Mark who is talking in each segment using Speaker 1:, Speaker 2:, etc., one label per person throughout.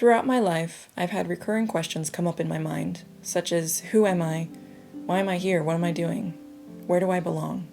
Speaker 1: Throughout my life, I've had recurring questions come up in my mind, such as, who am I? Why am I here? What am I doing? Where do I belong?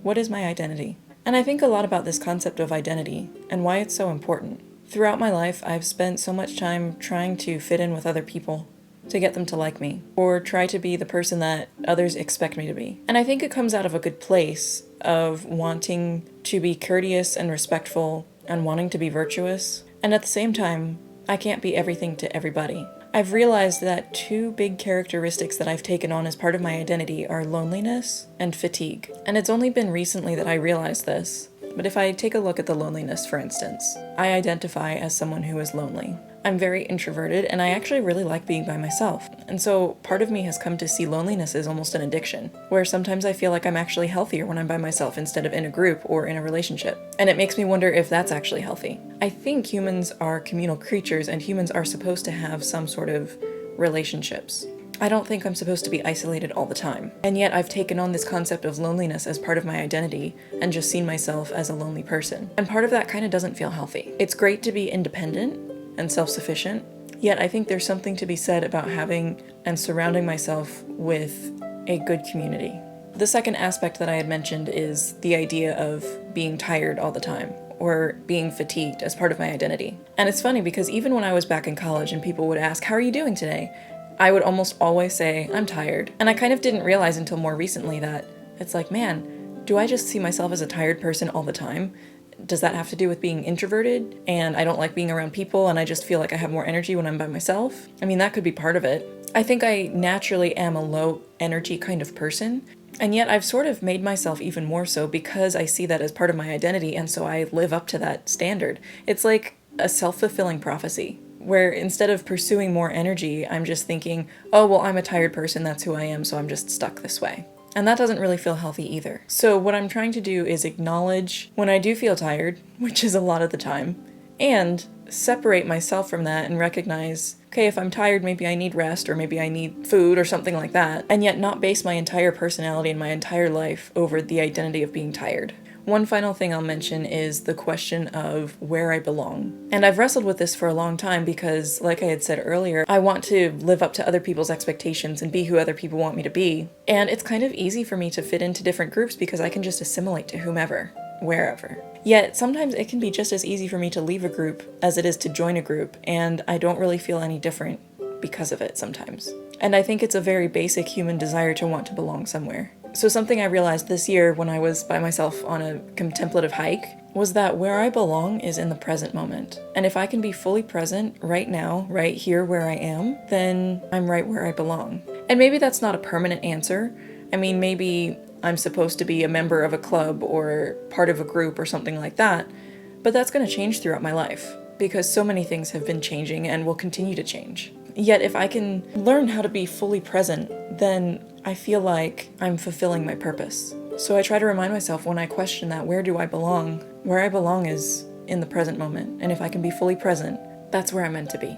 Speaker 1: What is my identity? And I think a lot about this concept of identity and why it's so important. Throughout my life, I've spent so much time trying to fit in with other people, to get them to like me, or try to be the person that others expect me to be. And I think it comes out of a good place of wanting to be courteous and respectful and wanting to be virtuous. And at the same time, I can't be everything to everybody. I've realized that two big characteristics that I've taken on as part of my identity are loneliness and fatigue. And it's only been recently that I realized this. But if I take a look at the loneliness, for instance, I identify as someone who is lonely. I'm very introverted, and I actually really like being by myself. And so part of me has come to see loneliness as almost an addiction, where sometimes I feel like I'm actually healthier when I'm by myself instead of in a group or in a relationship. And it makes me wonder if that's actually healthy. I think humans are communal creatures, and humans are supposed to have some sort of relationships. I don't think I'm supposed to be isolated all the time. And yet I've taken on this concept of loneliness as part of my identity and just seen myself as a lonely person. And part of that kind of doesn't feel healthy. It's great to be independent and self-sufficient, yet I think there's something to be said about having and surrounding myself with a good community. The second aspect that I had mentioned is the idea of being tired all the time, or being fatigued as part of my identity. And it's funny because even when I was back in college and people would ask, "How are you doing today?" I would almost always say, "I'm tired." And I kind of didn't realize until more recently that it's like, man, do I just see myself as a tired person all the time? Does that have to do with being introverted and I don't like being around people and I just feel like I have more energy when I'm by myself? I mean, that could be part of it. I think I naturally am a low energy kind of person, and yet I've sort of made myself even more so because I see that as part of my identity, and so I live up to that standard. It's like a self-fulfilling prophecy, where instead of pursuing more energy, I'm just thinking, oh, well, I'm a tired person, that's who I am, so I'm just stuck this way. And that doesn't really feel healthy either. So what I'm trying to do is acknowledge when I do feel tired, which is a lot of the time, and separate myself from that and recognize, okay, if I'm tired, maybe I need rest, or maybe I need food or something like that, and yet not base my entire personality and my entire life over the identity of being tired. One final thing I'll mention is the question of where I belong. And I've wrestled with this for a long time because, like I had said earlier, I want to live up to other people's expectations and be who other people want me to be. And it's kind of easy for me to fit into different groups because I can just assimilate to whomever, wherever. Yet sometimes it can be just as easy for me to leave a group as it is to join a group, and I don't really feel any different because of it sometimes. And I think it's a very basic human desire to want to belong somewhere. So something I realized this year when I was by myself on a contemplative hike was that where I belong is in the present moment. And if I can be fully present right now, right here where I am, then I'm right where I belong. And maybe that's not a permanent answer. I mean, maybe I'm supposed to be a member of a club or part of a group or something like that, but that's going to change throughout my life because so many things have been changing and will continue to change. Yet if I can learn how to be fully present, then I feel like I'm fulfilling my purpose. So I try to remind myself when I question that, where do I belong? Where I belong is in the present moment. And if I can be fully present, that's where I'm meant to be.